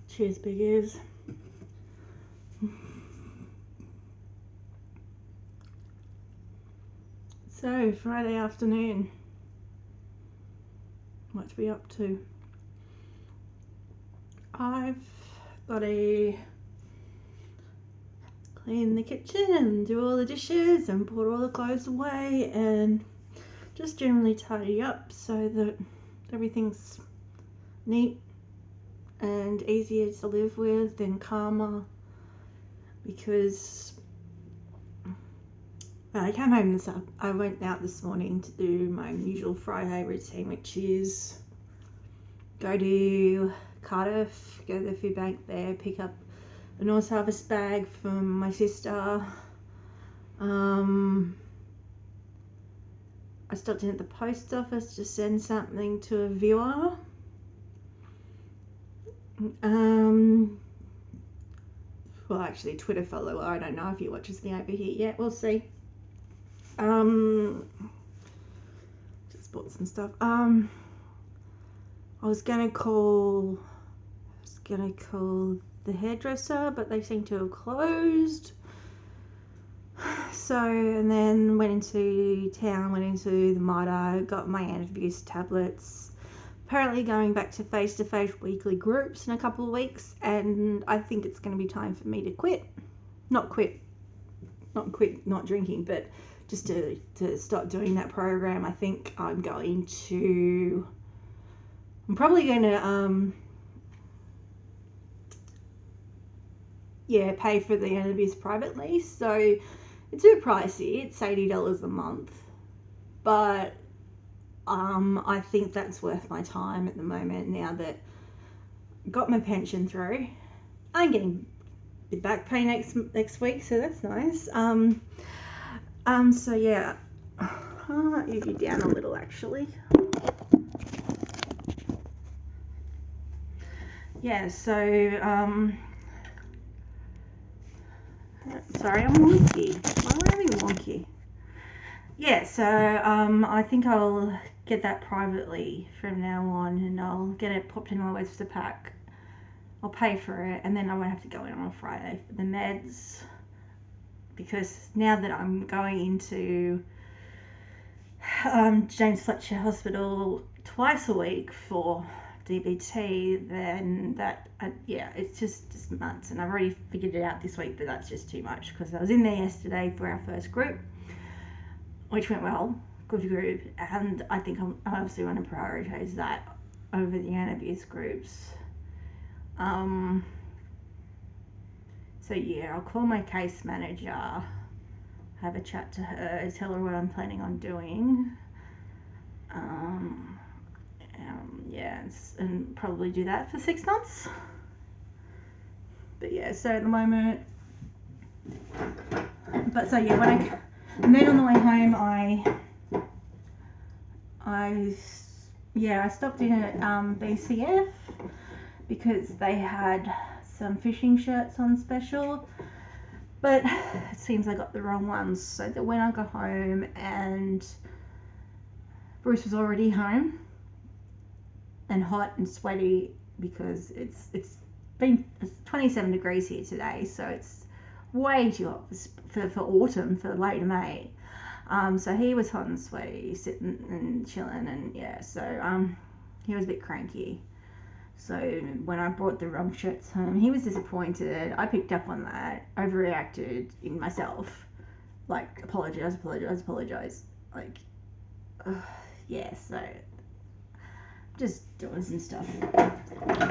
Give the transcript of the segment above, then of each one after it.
Cheers, big ears. So, Friday afternoon. What to be up to? I've got to clean the kitchen and do all the dishes and put all the clothes away and just generally tidy up so that everything's neat and easier to live with and calmer, because I came home I went out this morning to do my usual Friday routine, which is go to Cardiff, go to the food bank there, pick up a North Harvest bag from my sister. I stopped in at the post office to send something to a viewer. Well, actually, Twitter follower. I don't know if he watches me over here yet. We'll see. Just bought some stuff. I was gonna call the hairdresser, but they seem to have closed. So, and then went into town, went into the Mitre, got my anti-abuse tablets. Apparently going back to face-to-face weekly groups in a couple of weeks, and I think it's going to be time for me to quit. Not drinking, but just to stop doing that program. I think I'm probably going to pay for the anti-abuse privately. So it's a bit pricey. It's $80 a month, but I think that's worth my time at the moment now that I got my pension through. I'm getting a bit back pay next week, so that's nice. So yeah, I might move you down a little actually. Yeah, so sorry, I'm wonky. Why am I having wonky? Yeah, so I think I'll get that privately from now on, and I'll get it popped in my Webster pack. I'll pay for it, and then I won't have to go in on a Friday for the meds, because now that I'm going into James Fletcher Hospital twice a week for DBT, then it's just months, and I've already figured it out this week, but that's just too much, because I was in there yesterday for our first group, which went well, good group, and I think I obviously want to prioritise that over the anti-abuse groups. So yeah, I'll call my case manager, have a chat to her, tell her what I'm planning on doing, and probably do that for 6 months. But yeah, so at the moment, and then on the way home, I stopped in at BCF because they had some fishing shirts on special, but it seems I got the wrong ones. So that when I got home and Bruce was already home and hot and sweaty, because it's 27 degrees here today, so it's way too hot for autumn, for late May. So he was hot and sweaty, sitting and chilling, and he was a bit cranky. So when I brought the wrong shirts home, he was disappointed. I picked up on that, overreacted in myself, like apologize. Like, so just doing some stuff.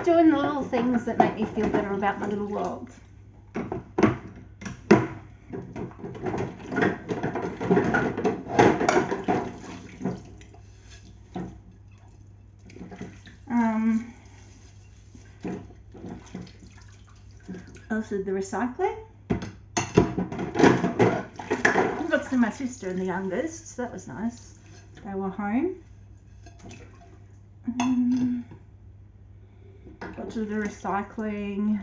Doing the little things that make me feel better about my little world. Also the recycling. I got to see my sister and the youngest, so that was nice. They were home. Got to the recycling.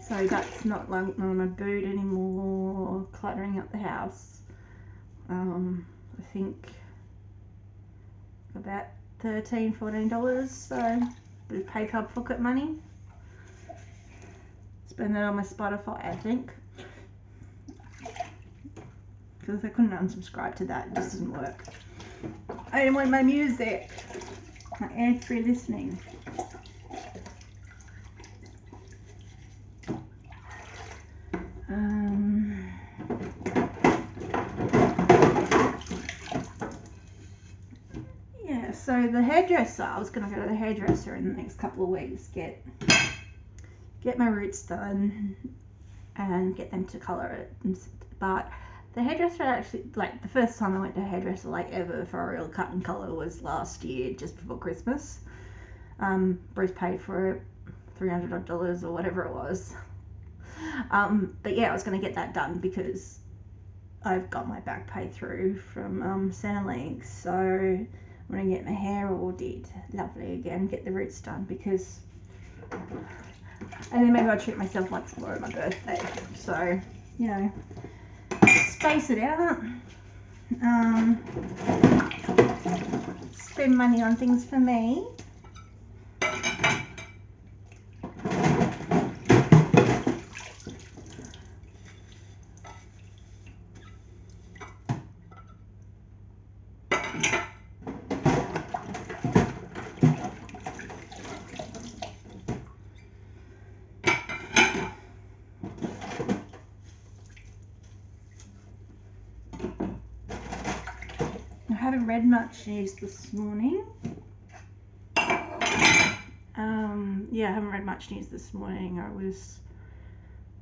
So that's not on a boot anymore, cluttering up the house. I think about $13-14, so with PayPal pocket money. Spend that on my Spotify, I think. Because I couldn't unsubscribe to that. It just didn't work. I didn't want my music. My ad-free listening. Yeah, so the hairdresser, I was going to go to the hairdresser in the next couple of weeks, get my roots done and get them to colour it. But the hairdresser actually, like, the first time I went to a hairdresser, like, ever for a real cut and colour was last year, just before Christmas. Bruce paid for it, $300 or whatever it was. But yeah, I was going to get that done because I've got my back paid through from Centrelink, so I'm going to get my hair all did lovely again, get the roots done, because, and then maybe I'll treat myself once more on my birthday, so, you know, space it out, spend money on things for me. I haven't read much news this morning. Yeah, I haven't read much news this morning. I was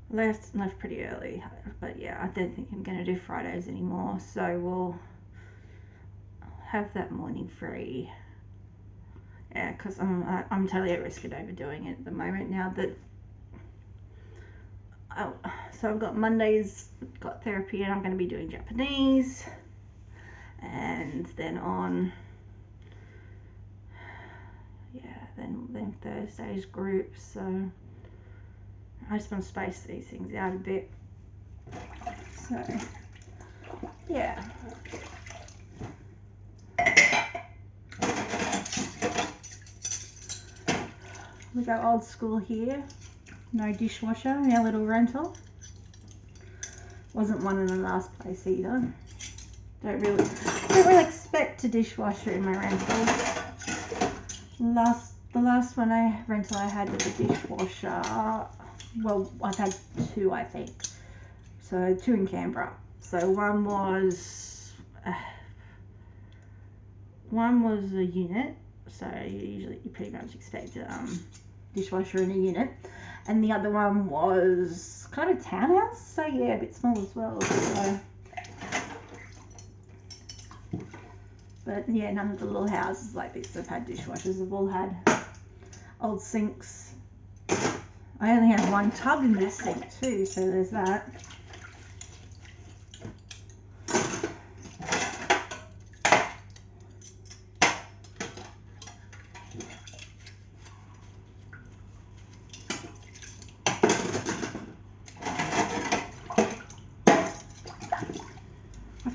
left pretty early, but yeah, I don't think I'm going to do Fridays anymore, so we'll have that morning free. Yeah, because I'm totally at risk of overdoing it at the moment now that. Oh, so I've got Mondays, got therapy, and I'm going to be doing Japanese, and then on, yeah, then Thursday's group. So I just want to space these things out a bit. So yeah. We go old school here. No dishwasher in our little rental. Wasn't one in the last place either. Don't really expect a dishwasher in my rental. The last rental I had was a dishwasher. Well, I've had two, I think. So 2 in Canberra. So one was a unit. So you pretty much expect a dishwasher in a unit, and the other one was kind of townhouse. So yeah, a bit small as well. So. But yeah, none of the little houses like this have had dishwashers. They've all had old sinks. I only had one tub in this sink too, so there's that.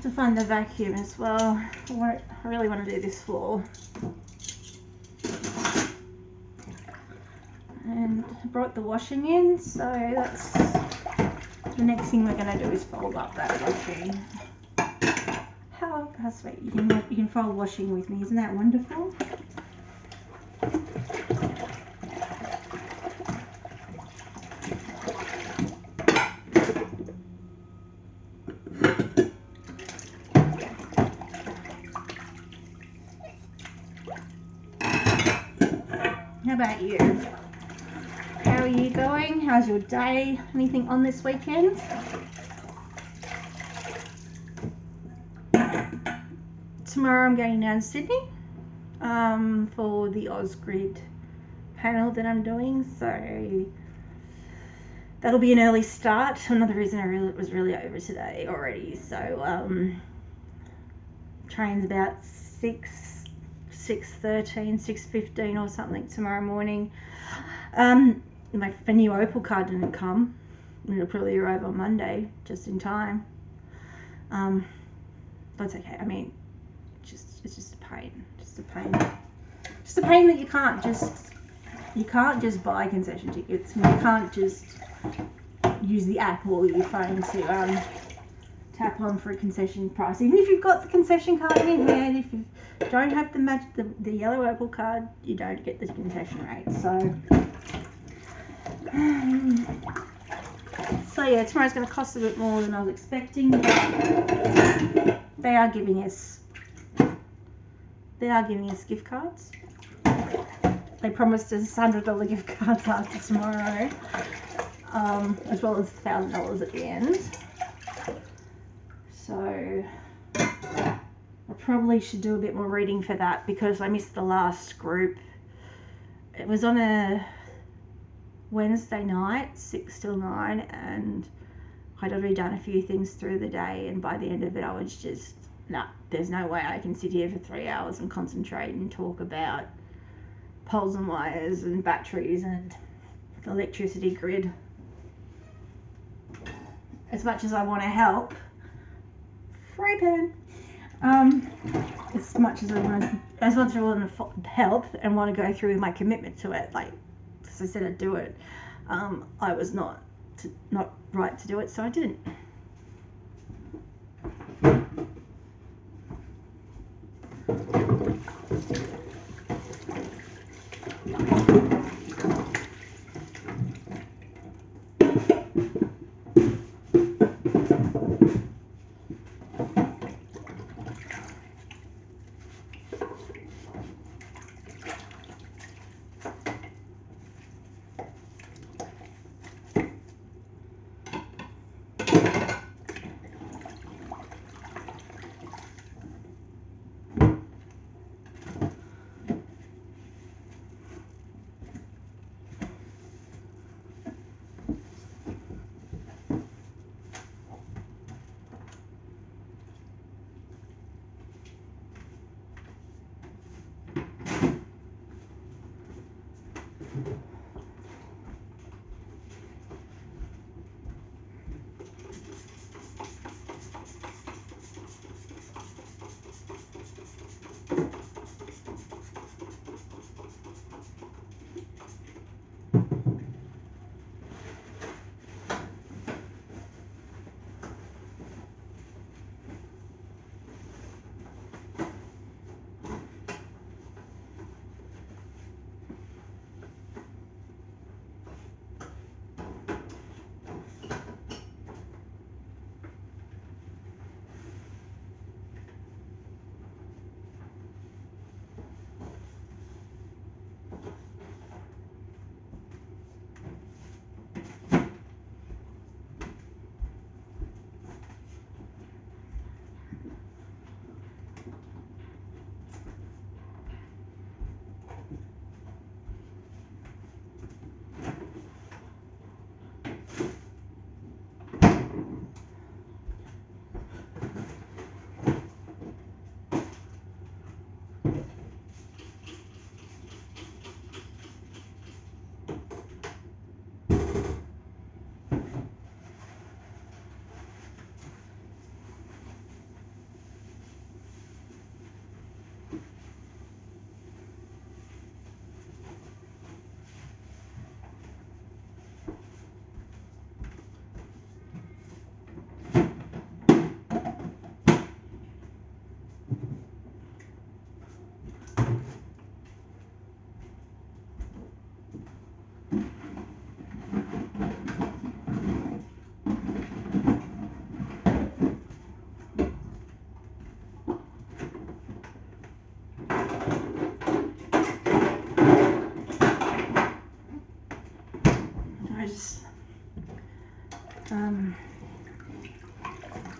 To find the vacuum as well. I really want to do this floor. And I brought the washing in, so that's the next thing we're going to do is fold up that washing. How sweet, you can fold washing with me, isn't that wonderful? How about you? How are you going? How's your day? Anything on this weekend? Tomorrow I'm going down to Sydney for the Ausgrid panel that I'm doing, so that'll be an early start. Another reason I was really over today already. So train's about 6:13, 6:15 or something tomorrow morning. My new Opal card didn't come. It'll probably arrive on Monday, just in time. But it's okay. I mean, it's just a pain. Just a pain that you can't just you can't just buy concession tickets. You can't just use the app or your phone to tap on for a concession price. Even if you've got the concession card in your hand, if you don't have the yellow Apple card, you don't get the concession rate. So yeah, tomorrow's going to cost a bit more than I was expecting, but they are giving us gift cards. They promised us $100 gift cards after tomorrow, as well as $1,000 at the end. So I probably should do a bit more reading for that because I missed the last group. It was on a Wednesday night, 6 till 9, and I'd already done a few things through the day, and by the end of it I was just, nah, there's no way I can sit here for 3 hours and concentrate and talk about poles and wires and batteries and the electricity grid. As much as I want to help, free pen. As much as I want to help and want to go through my commitment to it, like as I said I'd do it, I was not right to do it, so I didn't.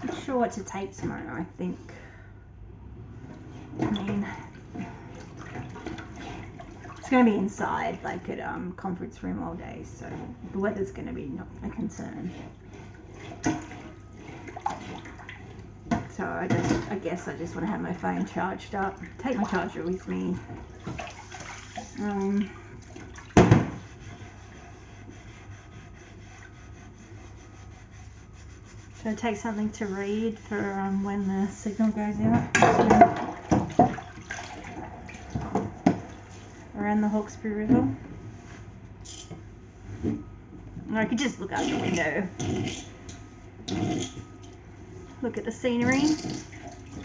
Not sure what to take tomorrow, I think. I mean, it's going to be inside, like at conference room all day, so the weather's going to be not a concern. So I guess I just want to have my phone charged up. Take my charger with me. Should I take something to read for when the signal goes out? Around the Hawkesbury River. And I could just look out the window, look at the scenery,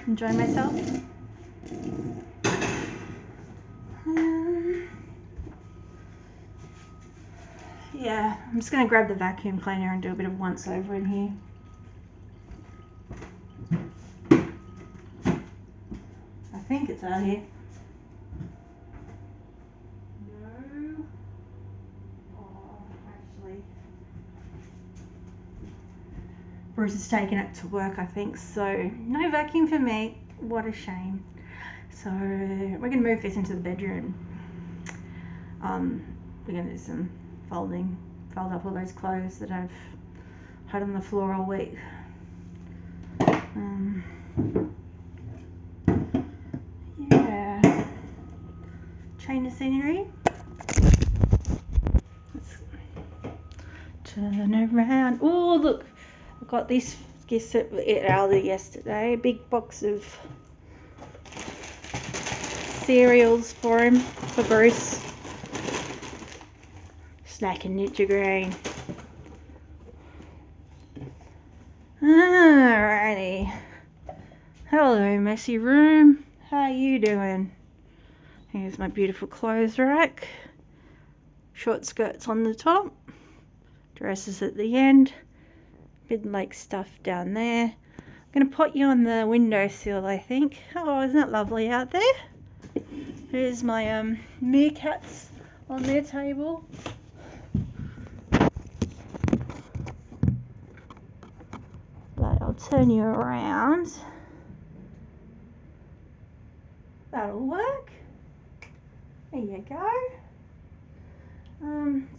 enjoy myself. Yeah, I'm just going to grab the vacuum cleaner and do a bit of once over in here. I think it's out here. No. Oh, actually. Bruce has taken it to work, I think, so no vacuum for me. What a shame. So we're going to move this into the bedroom. We're going to do some fold up all those clothes that I've had on the floor all week. Yeah. Change the scenery. Let's turn around. Oh, look. I got this gift at Aldi yesterday. A big box of cereals for him, for Bruce. Snack and Nutri-Grain. Alrighty. Hello, messy room. How are you doing? Here's my beautiful clothes rack. Short skirts on the top. Dresses at the end. Mid-leg stuff down there. I'm going to put you on the windowsill, I think. Oh, isn't that lovely out there? Here's my meerkats on their table. But I'll turn you around. That'll work. There you go.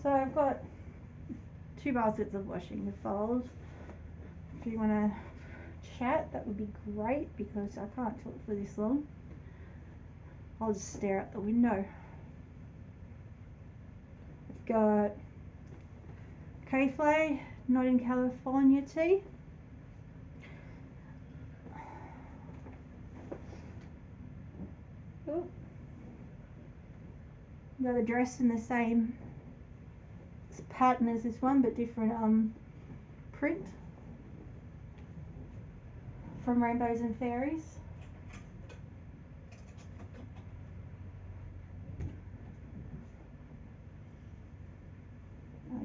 So I've got 2 baskets of washing to fold. If you want to chat, that would be great, because I can't talk for this long. I'll just stare out the window. I've got K-Flay, not in California tea. Oh. Got a dress in the same pattern as this one, but different print from Rainbows and Fairies.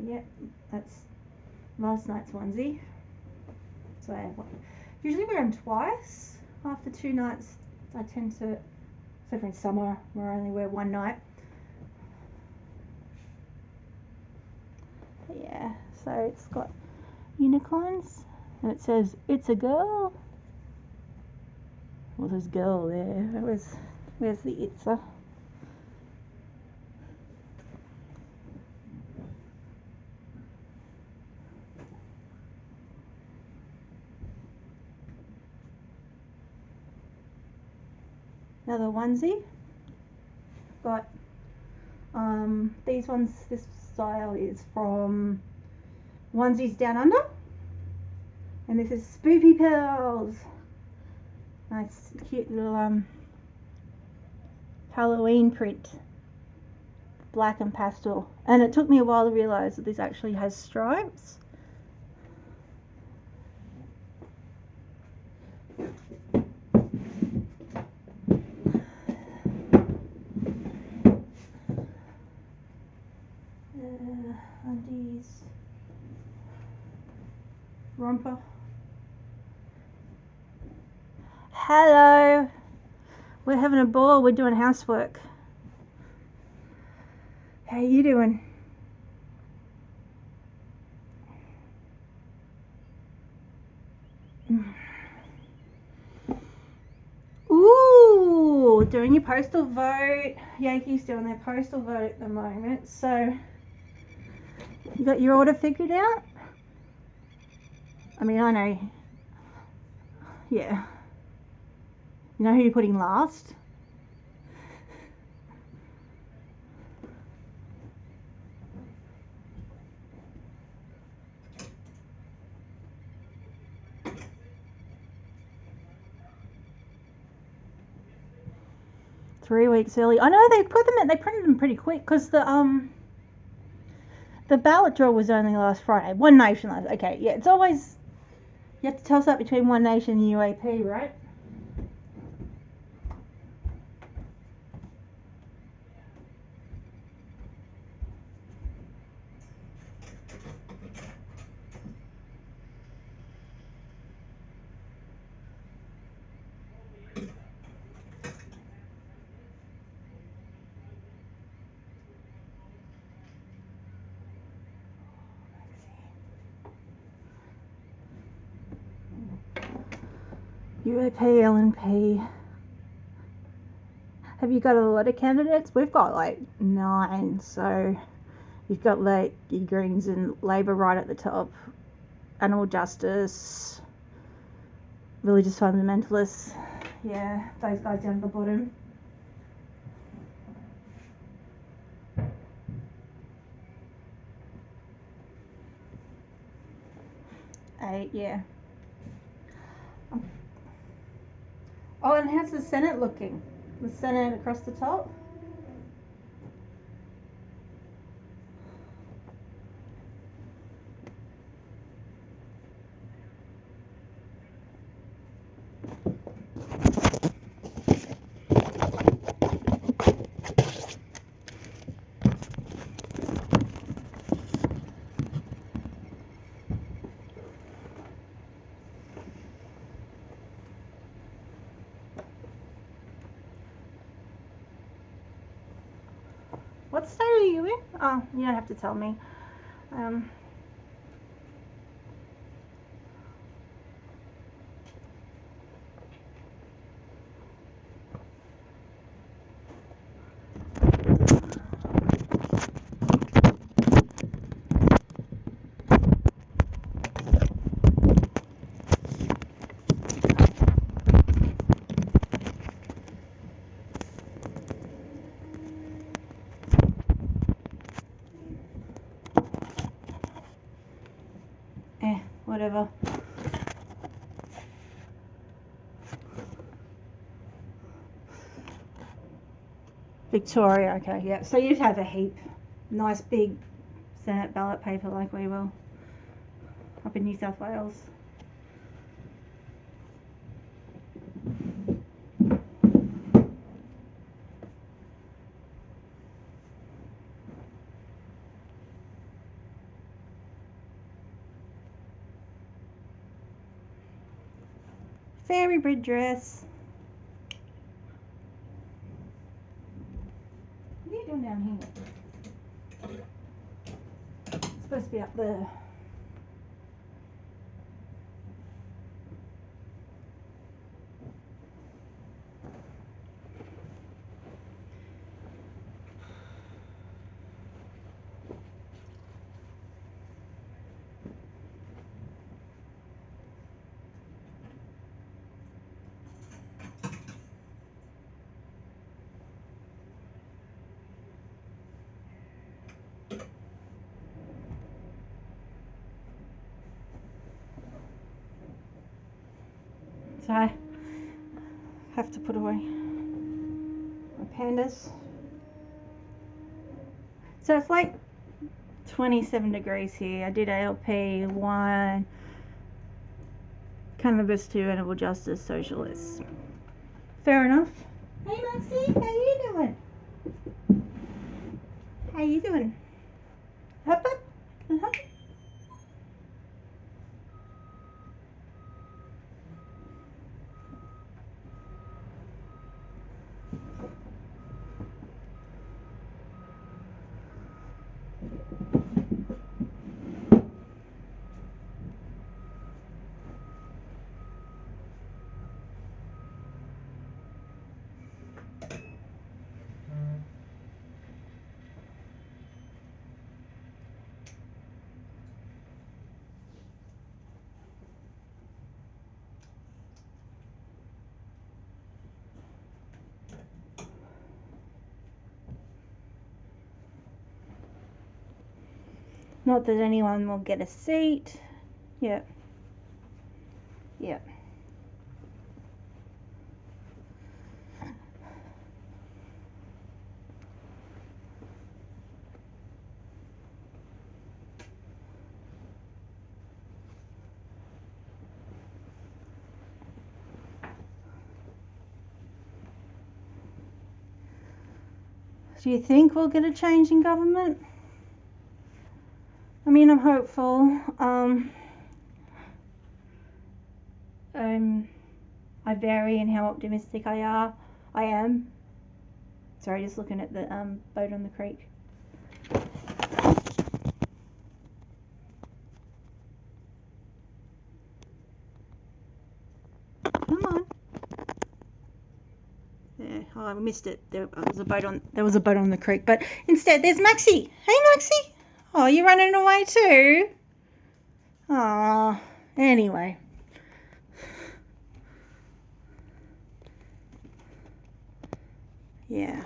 Yeah, that's last night's onesie. So I usually wear them twice. After 2 nights, I tend to, except for in summer where I only wear 1 night. But yeah, so it's got unicorns and it says it's a girl. Well, there's girl there. Where's the itza? Another onesie. Got these ones. This style is from Onesies Down Under, and this is Spoopy Pearls. Nice, cute little Halloween print, black and pastel. And it took me a while to realise that this actually has stripes. Undies, romper. Hello, we're having a ball. We're doing housework. How you doing? Ooh, doing your postal vote. Yankees doing their postal vote at the moment. So, you got your order figured out? I mean, I know. Yeah. You know who you're putting last? Three weeks early. I know they printed them pretty quick, because the The ballot draw was only last Friday. One Nation last. Okay, yeah, it's always, you have to toss up between One Nation and UAP, right? UAP, LNP. Have you got a lot of candidates? We've got like 9, so you've got like your Greens and Labor right at the top, animal justice, religious fundamentalists, yeah, those guys down at the bottom. 8, yeah. Oh, and how's the Senate looking? The Senate across the top? What state are you in? Oh, you don't have to tell me. Whatever. Victoria, okay, yeah. So you'd have a heap. Nice big Senate ballot paper like we will up in New South Wales. Fairy bread dress. What are you doing down here? It's supposed to be up there. So I have to put away my pandas. So it's like 27 degrees here. I did ALP 1, cannabis 2, animal justice, socialists. Fair enough. Hey Maxie, how you doing? How you doing? Hop up. Uh-huh. Not that anyone will get a seat. Yep. Yep. Do you think we'll get a change in government? I mean, I'm hopeful. I vary in how optimistic I am. Sorry, just looking at the boat on the creek. Come on. Yeah, oh, I missed it. There was a boat on the creek, but instead there's Maxie. Hey, Maxie. Oh, you running away too? Aw. Anyway. Yeah.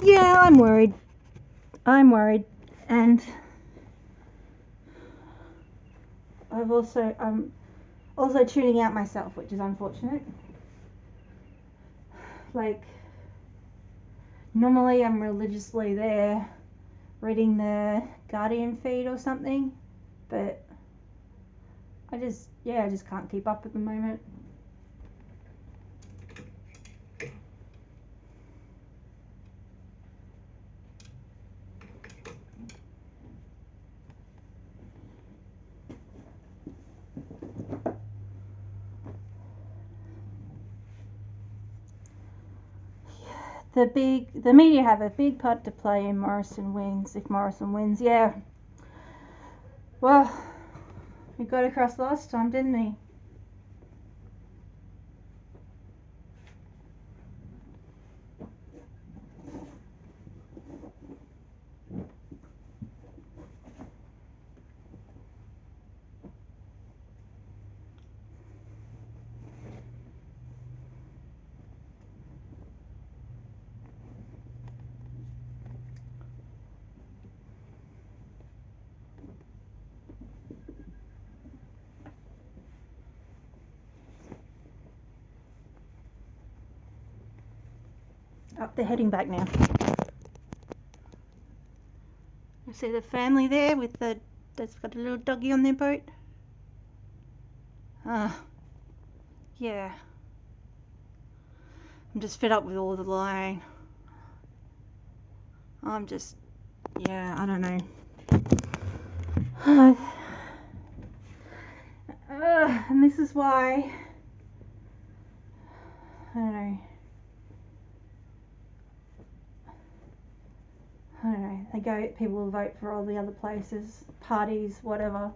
Yeah, I'm worried. And I'm also tuning out myself, which is unfortunate. Like, normally I'm religiously there reading the Guardian feed or something, but I just can't keep up at the moment. The media have a big part to play in Morrison wins. If Morrison wins, yeah. Well, he got across last time, didn't he? Oh, they're heading back now. You see the family there that's got a little doggy on their boat? Yeah. I'm just fed up with all the lying. I don't know. And this is why, I don't know, people will vote for all the other places, parties, whatever.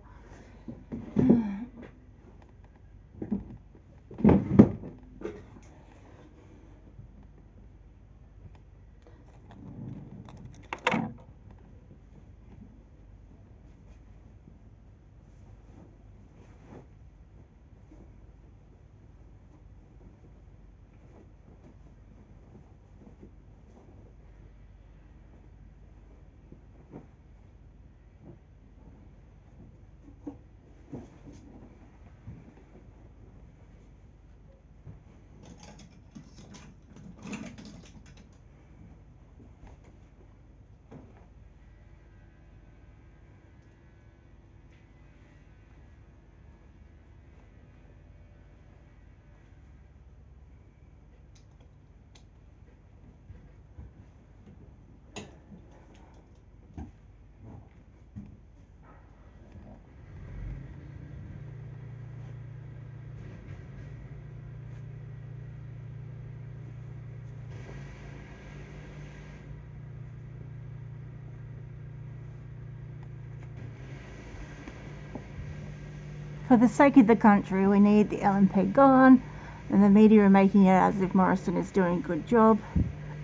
For the sake of the country, we need the LNP gone, and the media are making it as if Morrison is doing a good job.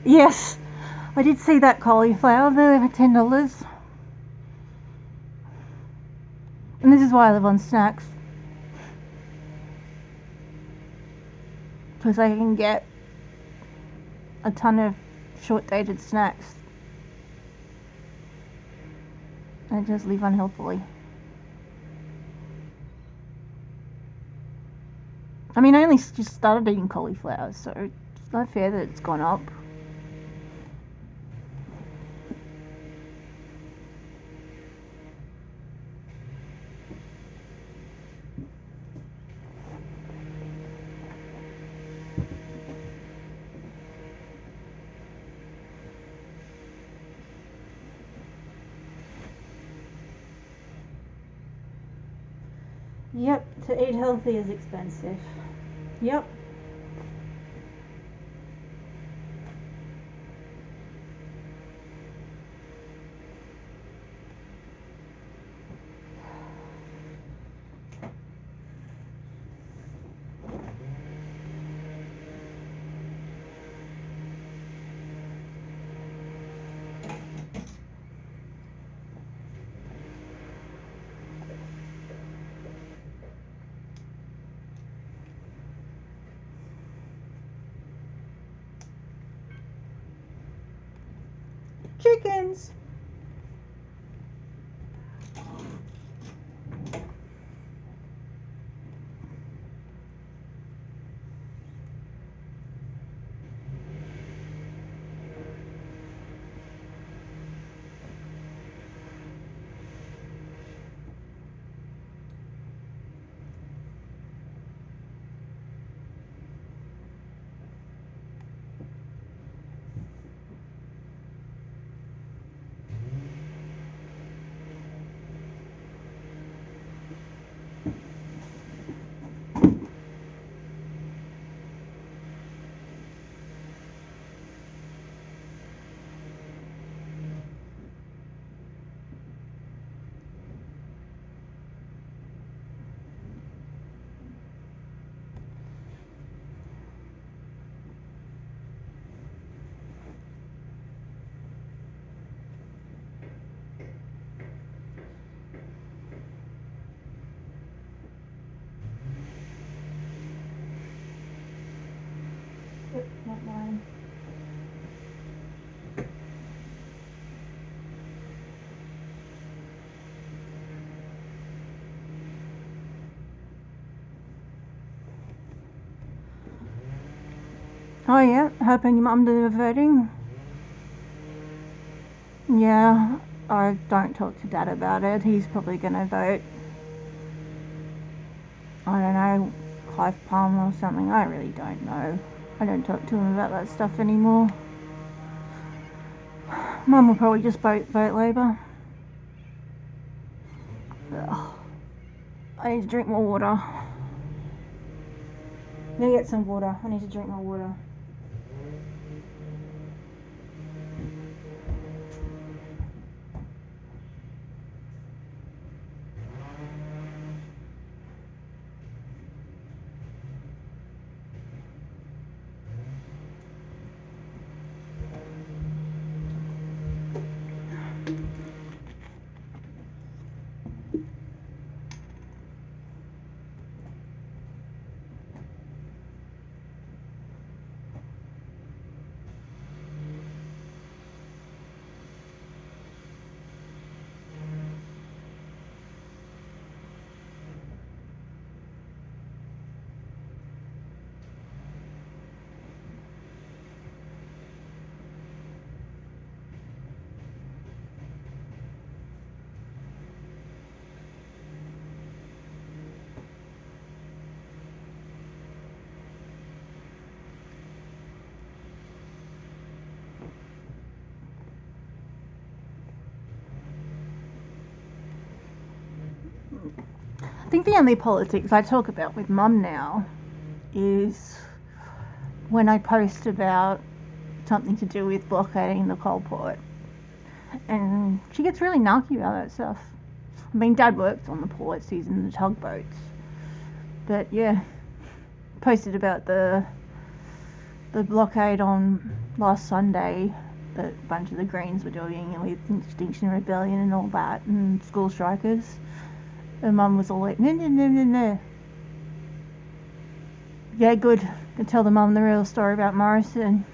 Yes, I did see that cauliflower, they're $10. And this is why I live on snacks. Because I can get a ton of short-dated snacks and just live unhealthily. I mean, I only just started eating cauliflower, so it's not fair that it's gone up. Yep, to eat healthy is expensive. Yep. Chickens. Yep, not mine. Oh yeah, helping your mum do the voting. Yeah, I don't talk to Dad about it. He's probably gonna vote. I don't know, Clive Palmer or something. I really don't know. I don't talk to him about that stuff anymore. Mum will probably just vote Labour. Ugh. I need to drink more water. I'm gonna get some water. I need to drink more water. I think the only politics I talk about with Mum now is when I post about something to do with blockading the coal port. And she gets really narky about that stuff. I mean, Dad works on the ports, he's in the tugboats. But yeah, posted about the blockade on last Sunday that a bunch of the Greens were doing with Extinction Rebellion and all that, and school strikers. And Mum was all like, no, no, no, no, no. Yeah, good. Can tell the Mum the real story about Morrison.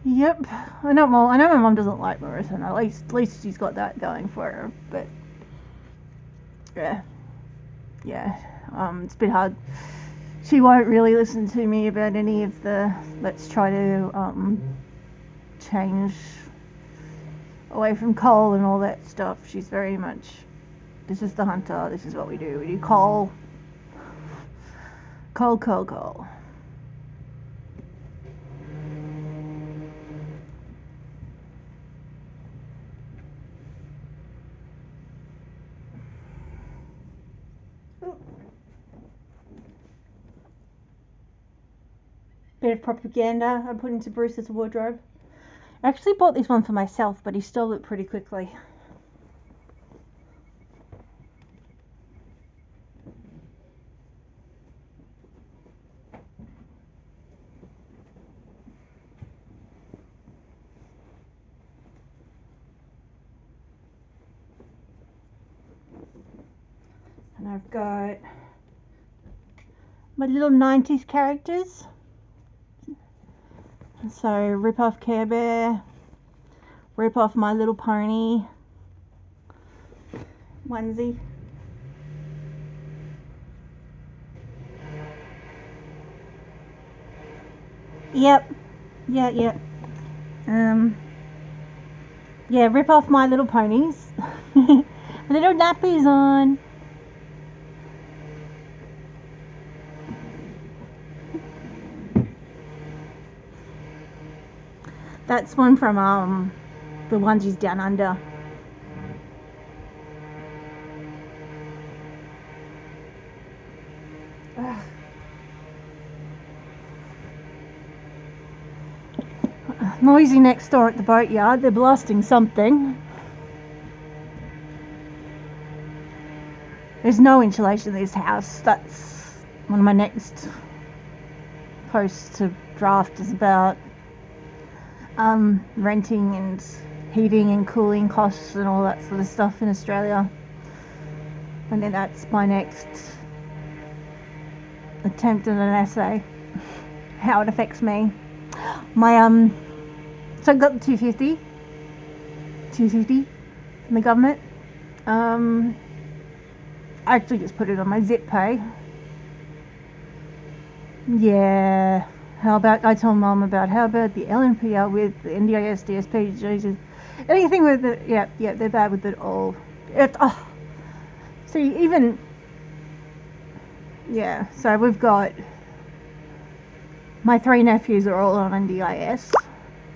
Yep. I know my Mum doesn't like Morrison. At least she's got that going for her. But yeah. It's a bit hard. She won't really listen to me about any of the let's try to change away from coal and all that stuff. She's very much, this is the hunter, this is what we do. We do coal. Ooh. bit of propaganda I put into Bruce's wardrobe. I actually bought this one for myself, but he stole it pretty quickly. And I've got my little 90s characters. So rip off Care Bear, rip off My Little Pony onesie. Yep. Yeah. Yeah, rip off My Little Ponies. Little nappies on. That's one from the onesies down under. Ugh. Noisy next door at the boatyard. They're blasting something. There's no insulation in this house. That's one of my next posts to draft is about renting and heating and cooling costs and all that sort of stuff in Australia. And then that's my next attempt at an essay, how it affects me. My so I got the 250 from the government. I actually just put it on my zip pay. Yeah. How about, I told Mum about, how about the LNPL with the NDIS, DSP, Jesus. Anything with it, yeah, they're bad with it all. See, even, yeah, so we've got, my 3 nephews are all on NDIS.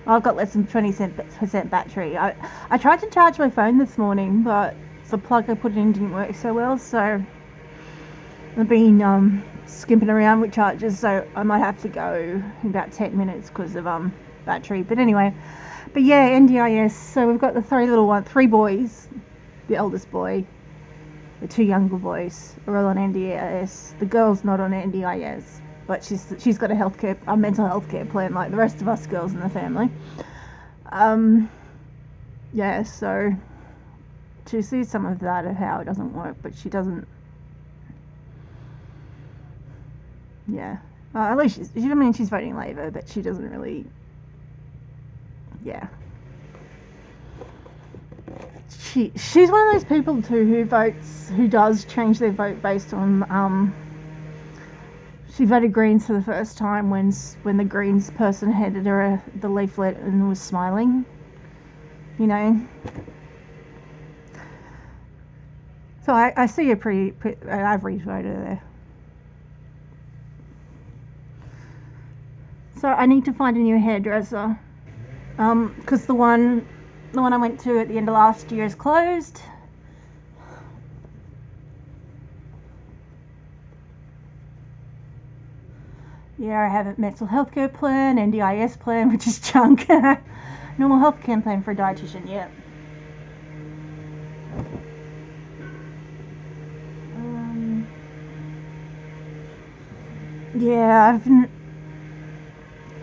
I've got less than 20% battery. I tried to charge my phone this morning, but the plug I put it in didn't work so well, so I've been skimping around with chargers, so I might have to go in about 10 minutes because of battery. But anyway, but yeah, NDIS. So we've got the 3 boys, the eldest boy, the 2 younger boys are all on NDIS. The girl's not on NDIS, but she's got a mental health care plan like the rest of us girls in the family. Yeah, so she sees some of that of how it doesn't work, but she doesn't. Yeah, at least she's voting Labour, but she doesn't really. Yeah, she's one of those people too who does change their vote based on. She voted Greens for the first time when the Greens person handed her the leaflet and was smiling, you know. So I see a pretty an average voter there. So I need to find a new hairdresser, because the one I went to at the end of last year is closed. Yeah, I have a mental health care plan, NDIS plan, which is junk. Normal health care plan for a dietitian, yeah. Yeah,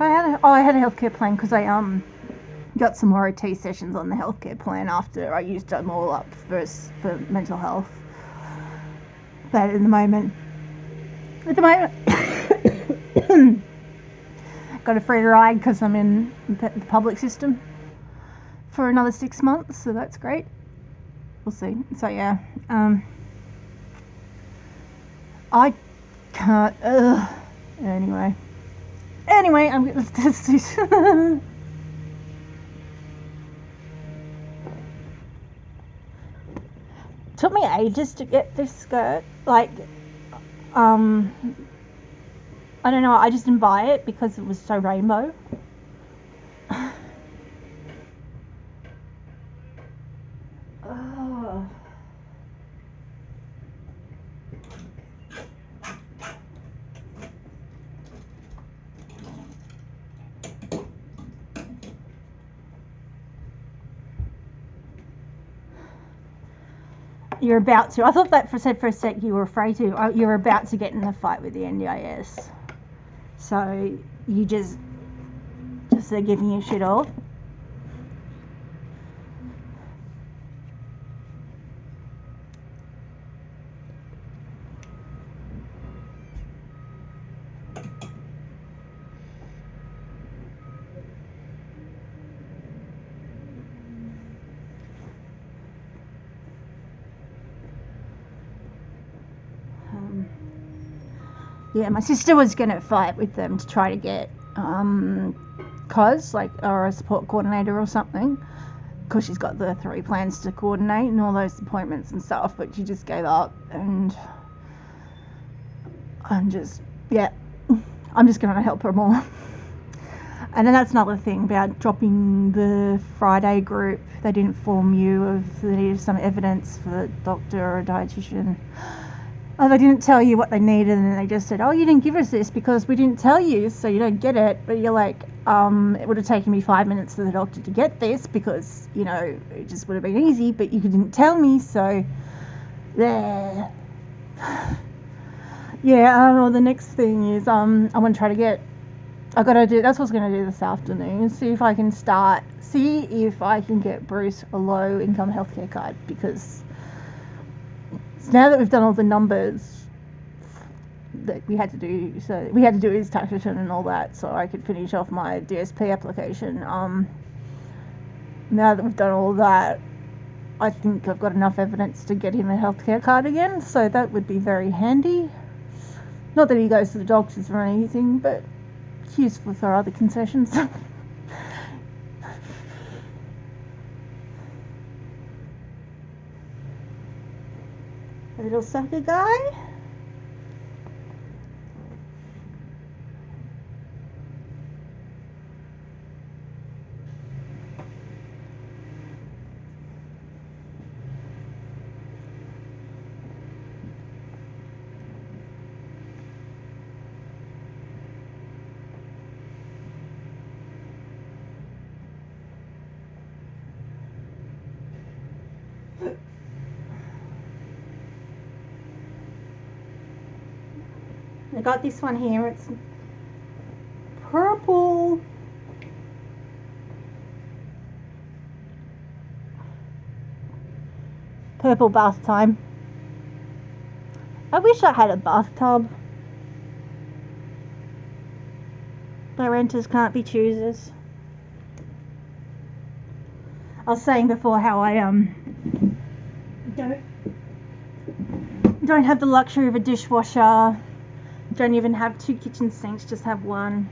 I had a healthcare plan because I got some more OT sessions on the healthcare plan after I used them all up for mental health. But at the moment, got a free ride because I'm in the public system for another 6 months, so that's great. We'll see. So yeah, I can't. Anyway, I'm gonna test this. Took me ages to get this skirt. Like, I don't know. I just didn't buy it because it was so rainbow. Oh. You're about to. I thought that for a sec you were afraid to. You're about to get in a fight with the NDIS. So you just they're giving you shit off. Yeah, my sister was going to fight with them to try to get COS, or a support coordinator or something, because she's got the 3 plans to coordinate and all those appointments and stuff, but she just gave up, and I'm just going to help her more. And then that's another thing about dropping the Friday group. They didn't inform you of the need of some evidence for a doctor or a dietitian. Oh, they didn't tell you what they needed, and they just said, oh, you didn't give us this because we didn't tell you, so you don't get it. But you're like, it would have taken me 5 minutes for the doctor to get this because, it just would have been easy, but you didn't tell me, so there. Yeah, well, the next thing is I want to try to get, that's what I was going to do this afternoon, see if I can get Bruce a low income healthcare card, because now that we've done all the numbers that we had to do, so we had to do his tax return and all that, so I could finish off my DSP application. Now that we've done all that, I think I've got enough evidence to get him a healthcare card again, so that would be very handy. Not that he goes to the doctors or anything, but it's useful for other concessions. A little sucker guy. I got this one here. It's purple bath time. I wish I had a bathtub, but renters can't be choosers. I was saying before how I don't have the luxury of a dishwasher. Don't even have 2 kitchen sinks, just have one.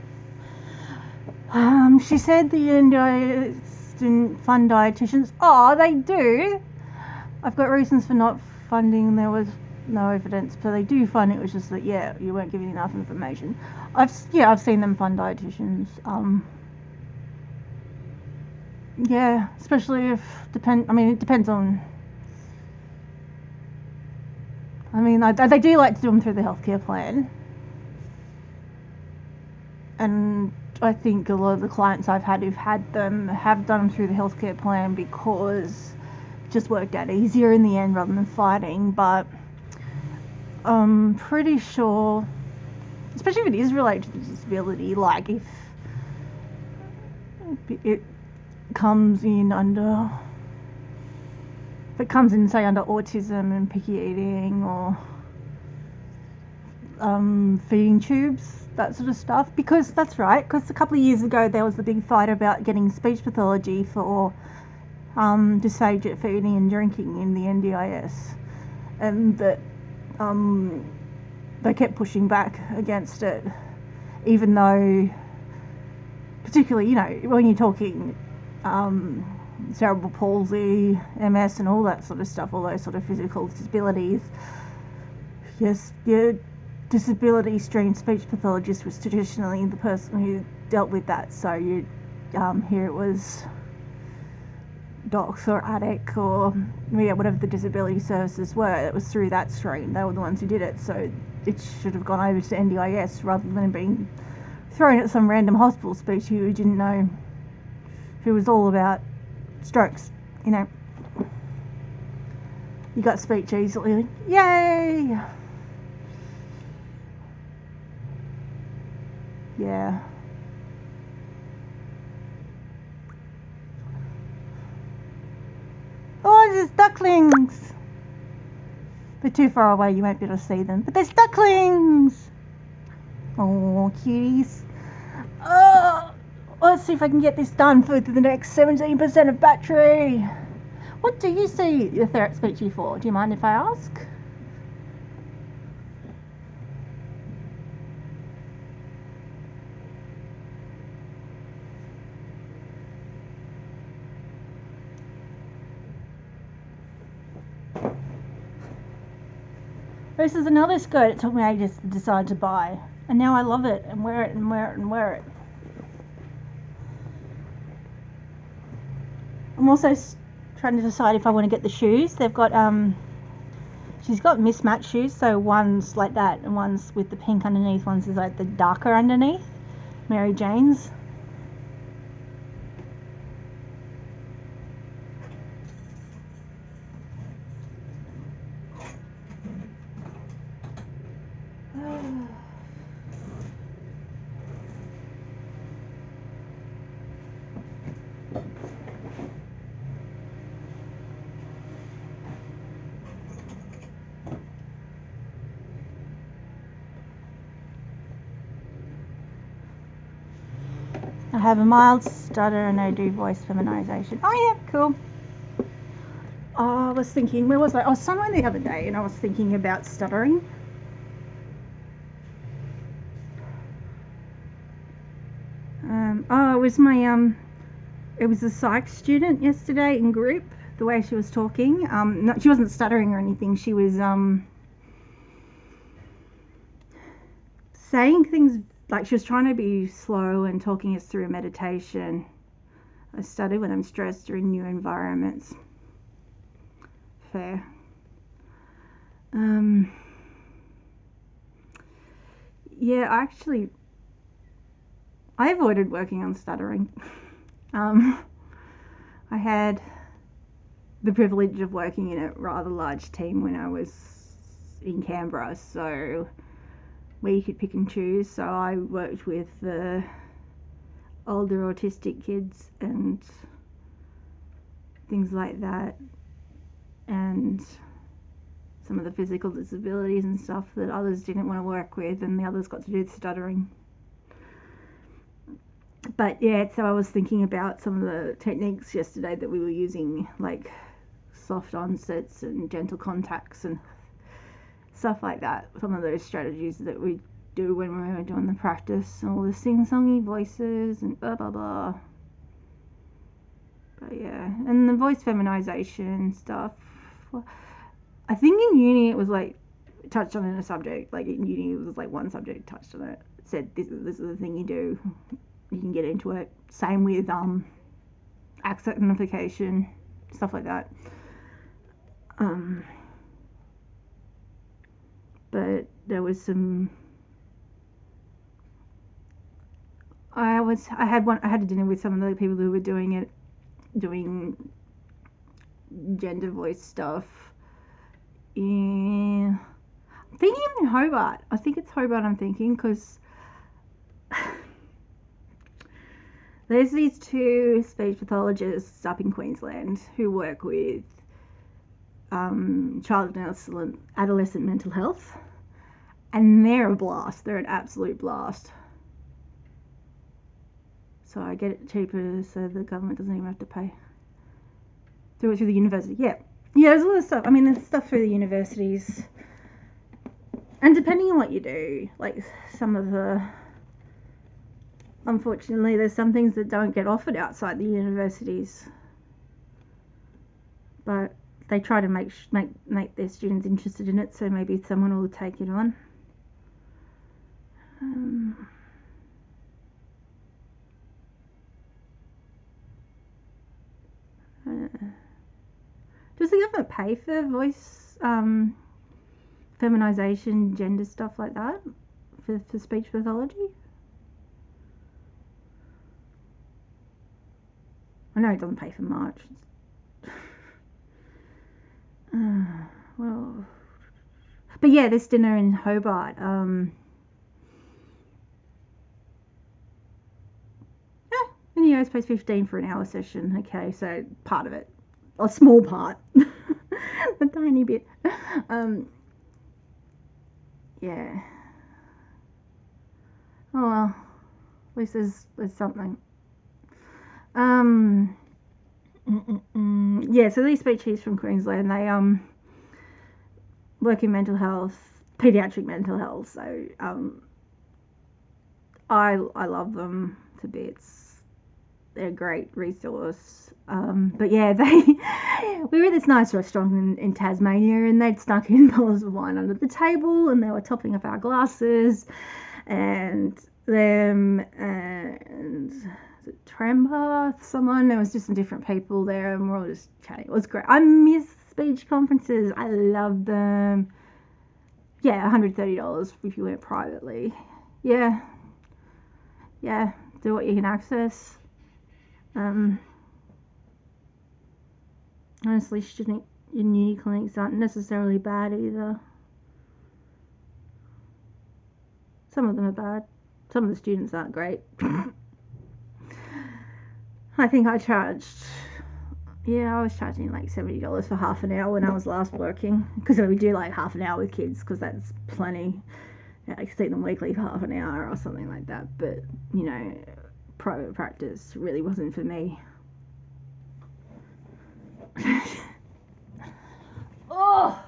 She said the NDIS didn't fund dietitians. Oh, they do. I've got reasons for not funding. There was no evidence, but they do fund it. It was just that, you weren't giving enough information. I've seen them fund dietitians. Especially if it depends on. They do like to do them through the healthcare plan. And I think a lot of the clients I've had who've had them have done them through the healthcare plan because it just worked out easier in the end rather than fighting. But I'm pretty sure, especially if it is related to the disability, like if it comes in say under autism and picky eating or feeding tubes, that sort of stuff, because that's right, because a couple of years ago there was the big fight about getting speech pathology for dysphagia feeding and drinking in the NDIS, and that they kept pushing back against it, even though particularly when you're talking cerebral palsy, MS and all that sort of stuff, all those sort of physical disabilities, yes, your disability stream speech pathologist was traditionally the person who dealt with that. So you here it was docs or ADIC or whatever the disability services were, it was through that stream. They were the ones who did it, so it should have gone over to NDIS rather than being thrown at some random hospital speech who didn't know, who was all about strokes, You got speech easily. Yay! Yeah. Oh, there's ducklings! They're too far away, you won't be able to see them. But there's ducklings! Oh, cuties. Oh, let's see if I can get this done for the next 17% of battery. What do you see your ferret speechy for? Do you mind if I ask? This is another skirt it took me ages to decide to buy. And now I love it and wear it and wear it and wear it. I'm also trying to decide if I want to get the shoes. They've got, she's got mismatched shoes. So one's like that and one's with the pink underneath. One's is like the darker underneath. Mary Jane's. I have a mild stutter and I do voice feminization. Oh yeah, cool. Oh, I was thinking, where was I? I was somewhere the other day and I was thinking about stuttering. It was my it was a psych student yesterday in group. The way she was talking, she wasn't stuttering or anything. She was saying things like she was trying to be slow and talking us through a meditation. I stutter when I'm stressed or in new environments. Fair. Yeah, I avoided working on stuttering. I had the privilege of working in a rather large team when I was in Canberra, so we could pick and choose. So I worked with the older autistic kids and things like that, and some of the physical disabilities and stuff that others didn't want to work with, and the others got to do the stuttering. But yeah, so I was thinking about some of the techniques yesterday that we were using, like soft onsets and gentle contacts and stuff like that. Some of those strategies that we do when we were doing the practice, all the sing-songy voices and blah blah blah. But yeah, and the voice feminization stuff. I think in uni it was like touched on in a subject. Like in uni it was like one subject touched on it. It said this is the thing you do. You can get into it. Same with accent magnification, stuff like that. But there was some. I had a dinner with some of the people who were doing gender voice stuff. Yeah, I'm thinking in Hobart. I think it's Hobart. I'm thinking because there's these two speech pathologists up in Queensland who work with child and adolescent mental health, and they're a blast. They're an absolute blast. So I get it cheaper, so the government doesn't even have to pay. Do it through the university. Yeah, there's a lot of stuff. I mean, there's stuff through the universities, and depending on what you do, like some of the. Unfortunately, there's some things that don't get offered outside the universities, but they try to make their students interested in it, so maybe someone will take it on. Does the government pay for voice feminization, gender stuff like that for speech pathology? I know it doesn't pay for much. well, but yeah, this dinner in Hobart. And the aerospace 15 for an hour session. Okay, so part of it, a small part, a tiny bit. Yeah. Oh well, at least there's something. Yeah. So these speechies from Queensland, they work in mental health, pediatric mental health. So I love them to bits. They're a great resource. But yeah, we were at this nice restaurant in Tasmania, and they'd snuck in bottles of wine under the table, and they were topping up our glasses, and them and Tremper, someone. There was just some different people there, and we're all just chatting. It was great. I miss speech conferences. I love them. Yeah, $130 if you went privately. Yeah, do what you can access. Honestly, student uni clinics aren't necessarily bad either. Some of them are bad. Some of the students aren't great. I think I was charging like $70 for half an hour when I was last working, because we do like half an hour with kids, because that's plenty. I see them weekly for half an hour or something like that, but private practice really wasn't for me. Oh!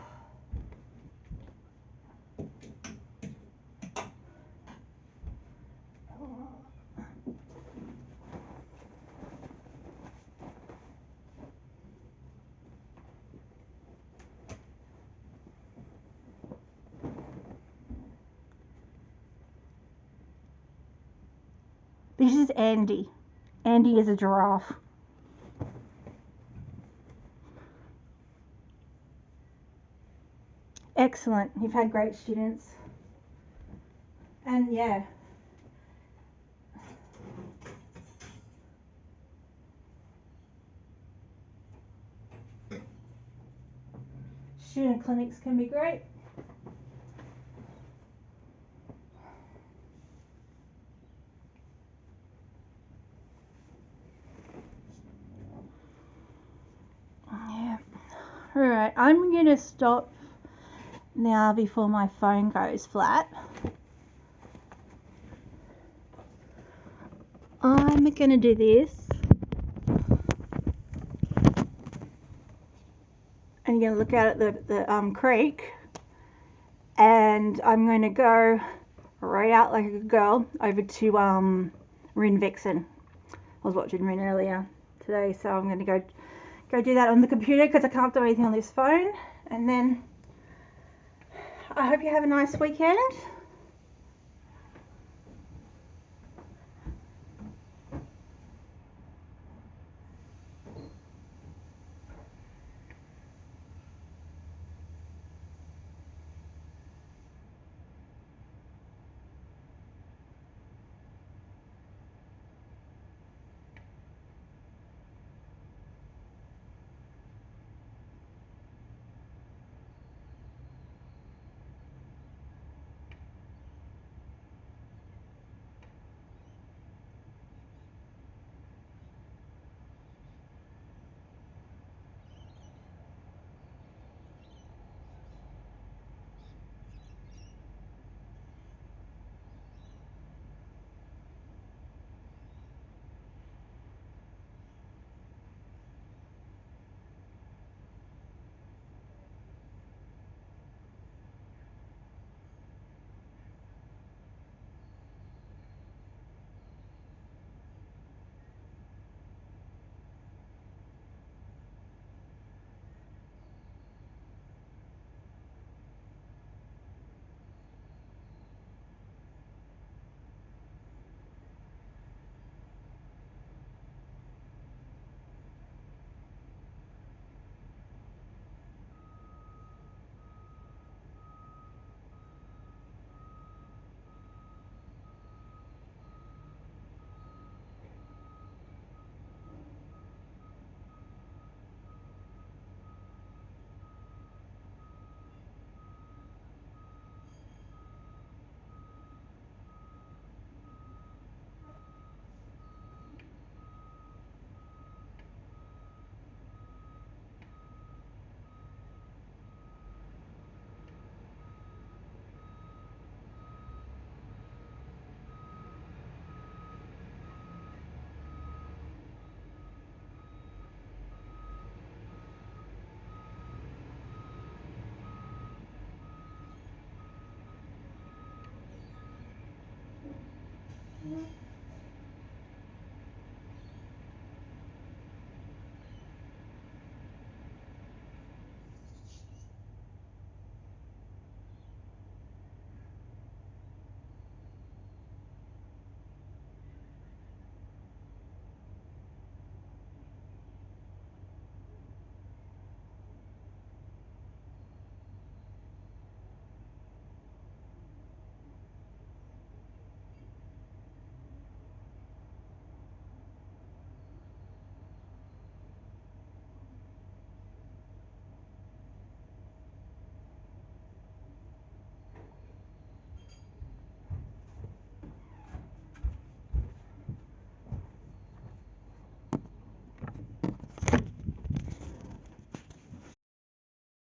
This is Andy. Andy is a giraffe. Excellent. You've had great students. And yeah. Student clinics can be great. Yeah. Alright, I'm going to stop now before my phone goes flat. I'm going to do this. And you're going to look out at the creek. And I'm going to go right out like a good girl over to Rin Vixen. I was watching Rin earlier today, so I'm going to go do that on the computer, because I can't do anything on this phone. And then I hope you have a nice weekend.